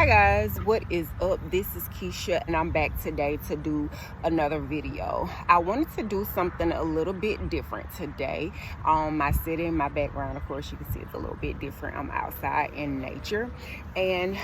Hi guys, what is up? This is Keisha and I'm back today to do another video. I wanted to do something a little bit different today. My setting, my background, of course you can see it's a little bit different. I'm outside in nature, and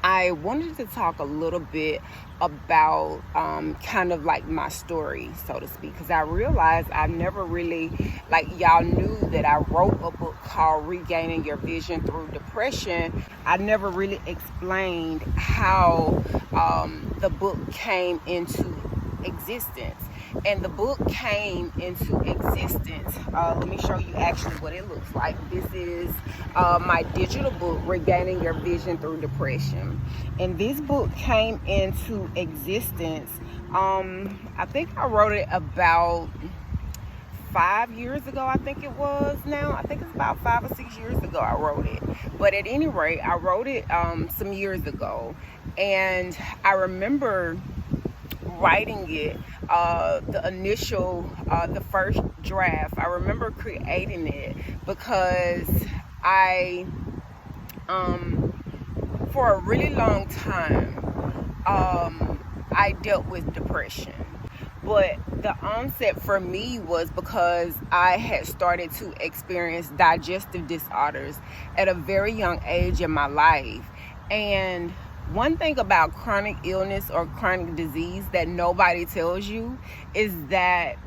I wanted to talk a little bit about kind of like my story, so to speak, because I realized I never really, like, y'all knew that I wrote a book called Regaining Your Vision Through Depression. I never really explained how the book came into existence. And the book came into existence. Let me show you actually what it looks like. This is my digital book, Regaining Your Vision Through Depression. And this book came into existence, I think I wrote it about 5 years ago. I think it was now. I think it's about 5 or 6 years ago I wrote it. But at any rate, I wrote it some years ago. And I remember writing it, the first draft. I remember creating it because for a really long time, I dealt with depression. But the onset for me was because I had started to experience digestive disorders at a very young age in my life. And one thing about chronic illness or chronic disease that nobody tells you is that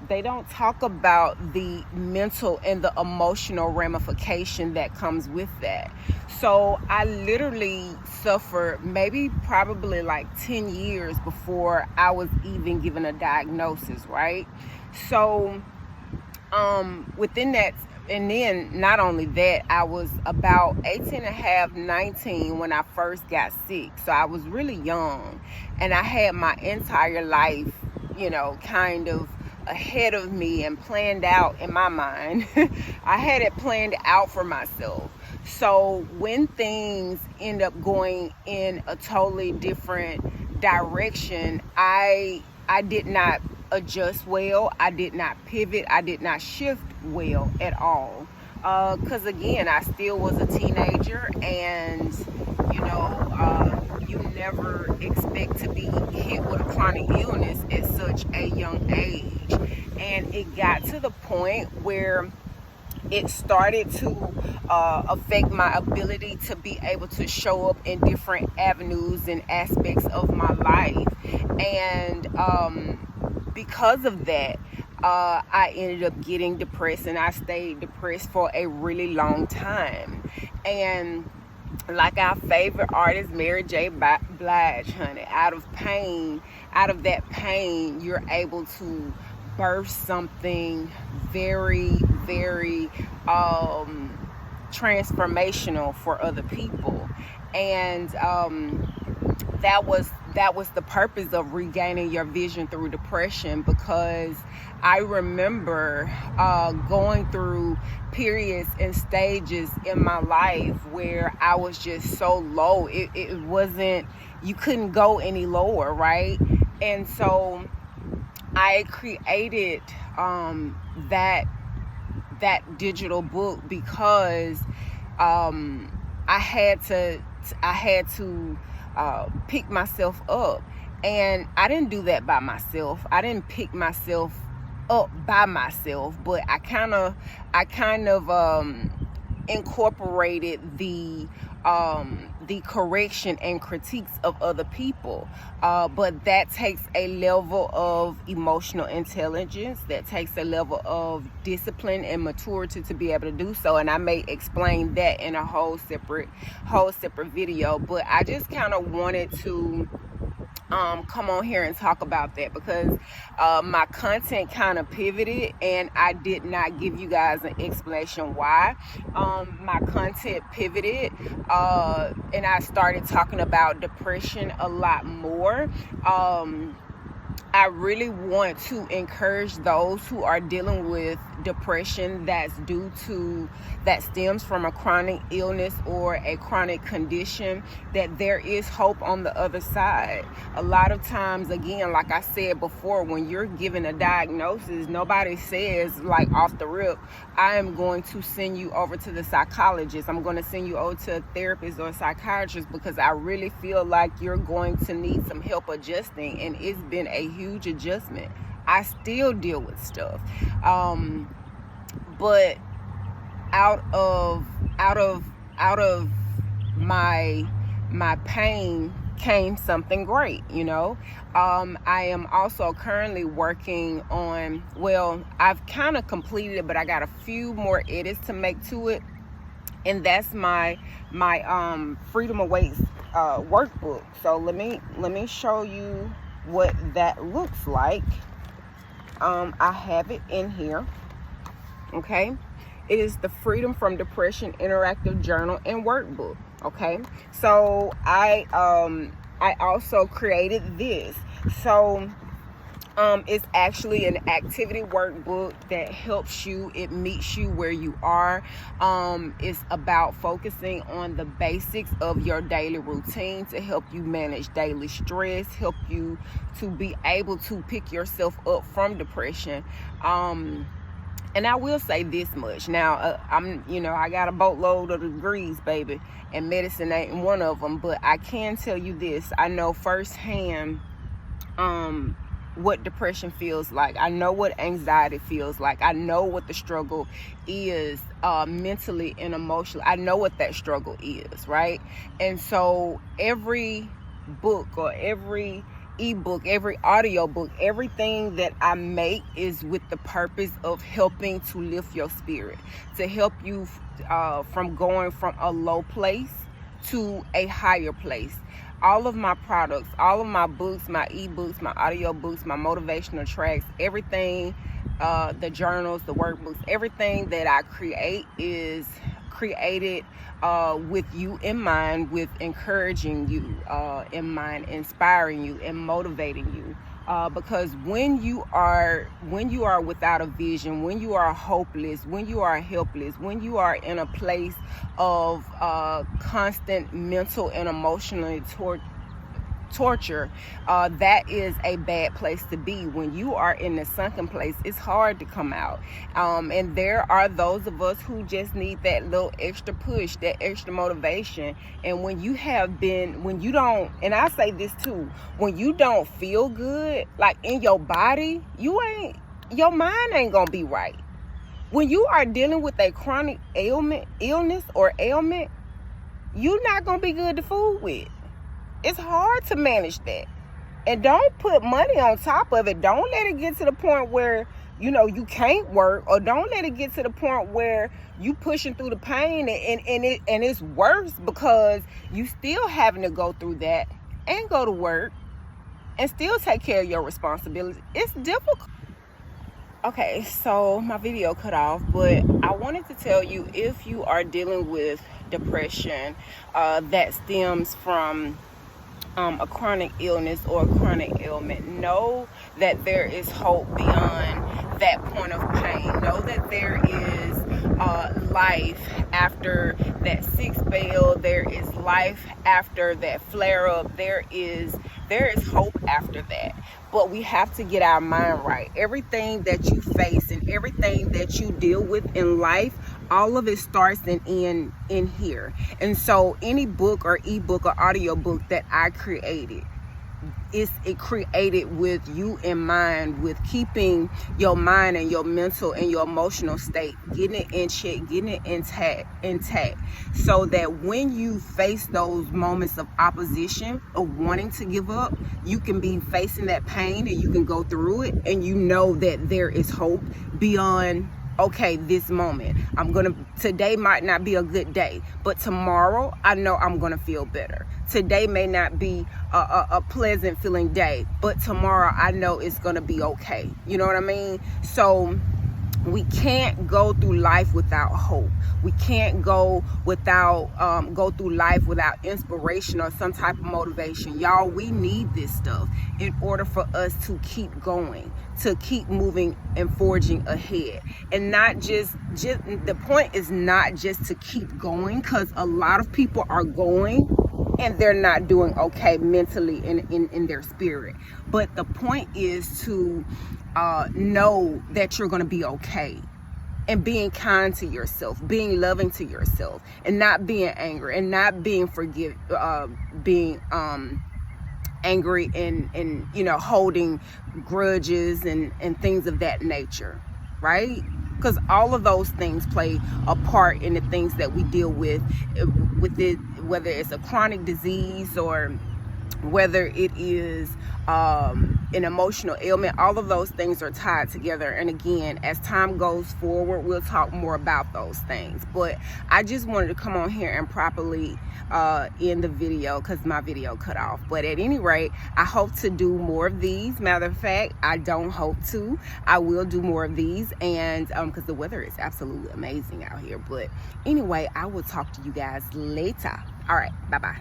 they don't talk about the mental and the emotional ramification that comes with that. So I literally suffered probably like 10 years before I was even given a diagnosis, right? So within that, and then not only that, I was about 18 and a half, 19 when I first got sick. So I was really young, and I had my entire life, kind of ahead of me and planned out in my mind. I had it planned out for myself. So when things end up going in a totally different direction, I did not adjust well. I did not pivot. I did not shift well at all. Because again, I still was a teenager, and you never expect to be hit with a chronic illness at such a young age. And it got to the point where it started to affect my ability to be able to show up in different avenues and aspects of my life. And because of that, I ended up getting depressed, and I stayed depressed for a really long time. And like our favorite artist, Mary J. Blige, honey, out of that pain, you're able to birth something very, very transformational for other people. And that was the purpose of Regaining Your Vision Through Depression, because I remember going through periods and stages in my life where I was just so low. It wasn't, you couldn't go any lower, right? And so I created that digital book because I had to pick myself up. And I didn't do that by myself. I didn't pick myself up by myself, but I kind of incorporated the correction and critiques of other people. But that takes a level of emotional intelligence, that takes a level of discipline and maturity to be able to do so. And I may explain that in a whole separate video, but I just kind of wanted to come on here and talk about that because my content kind of pivoted, and I did not give you guys an explanation why. My content pivoted, and I started talking about depression a lot more. I really want to encourage those who are dealing with depression that stems from a chronic illness or a chronic condition, that there is hope on the other side. A lot of times, again, like I said before, when you're given a diagnosis, nobody says, like, off the rip, I am going to send you over to the psychologist. I'm going to send you over to a therapist or a psychiatrist, because I really feel like you're going to need some help adjusting. And it's been a huge adjustment. I still deal with stuff, but out of my pain came something great, you know. I am also currently working on, well, I've kind of completed it, but I got a few more edits to make to it, and that's my Freedom Awaits workbook. So let me show you what that looks like. I have it in here. Okay, it is the Freedom from Depression Interactive Journal and Workbook. Okay, so I also created this. So it's actually an activity workbook that helps you. It meets you where you are. It's about focusing on the basics of your daily routine to help you manage daily stress, help you to be able to pick yourself up from depression. And I will say this much. Now, I got a boatload of degrees, baby, and medicine ain't one of them. But I can tell you this. I know firsthand what depression feels like. I know what anxiety feels like. I know what the struggle is mentally and emotionally. I know what that struggle is, right? And so every book or every ebook, every audio book, everything that I make is with the purpose of helping to lift your spirit, to help you from going from a low place to a higher place. All of my products, all of my books, my ebooks, my audio books, my motivational tracks, everything, the journals, the workbooks, everything that I create is created with you in mind, with encouraging you in mind, inspiring you and motivating you. Because when you are without a vision, when you are hopeless, when you are helpless, when you are in a place of constant mental and emotional torture, that is a bad place to be. When you are in the sunken place, it's hard to come out. And there are those of us who just need that little extra push, that extra motivation. And when you don't, and I say this too, when you don't feel good, like in your body, your mind ain't gonna be right. When you are dealing with a chronic illness or ailment, you're not gonna be good to fool with. It's hard to manage that. And don't put money on top of it. Don't let it get to the point where, you can't work, or don't let it get to the point where you pushing through the pain and it's worse because you still having to go through that and go to work and still take care of your responsibilities. It's difficult. Okay, so my video cut off, but I wanted to tell you, if you are dealing with depression that stems from a chronic illness or a chronic ailment, know that there is hope beyond that point of pain. Know that there is life after that sick spell. There is life after that flare up. There is hope after that. But we have to get our mind right. Everything that you face and everything that you deal with in life, all of it starts and ends in here. And so any book or ebook or audio book that I created, it created with you in mind, with keeping your mind and your mental and your emotional state, getting it in check, getting it intact, so that when you face those moments of opposition, of wanting to give up, you can be facing that pain and you can go through it, and you know that there is hope beyond, okay, this moment. Today might not be a good day, but tomorrow I know I'm gonna feel better. Today may not be a pleasant feeling day, but tomorrow I know it's gonna be okay. You know what I mean? So We can't go through life without hope. We can't go through life without inspiration or some type of motivation. Y'all, we need this stuff in order for us to keep going, to keep moving and forging ahead. And not just the point is not just to keep going, because a lot of people are going and they're not doing okay mentally in their spirit. But the point is to know that you're going to be okay, and being kind to yourself, being loving to yourself, and not being angry, and not being being angry and holding grudges and things of that nature, right? Because all of those things play a part in the things that we deal with it, whether it's a chronic disease or whether it is an emotional ailment. All of those things are tied together. And again, as time goes forward, we'll talk more about those things. But I just wanted to come on here and properly end the video because my video cut off. But at any rate, I hope to do more of these. Matter of fact, I don't hope to. I will do more of these, and because the weather is absolutely amazing out here. But anyway, I will talk to you guys later. All right, bye-bye.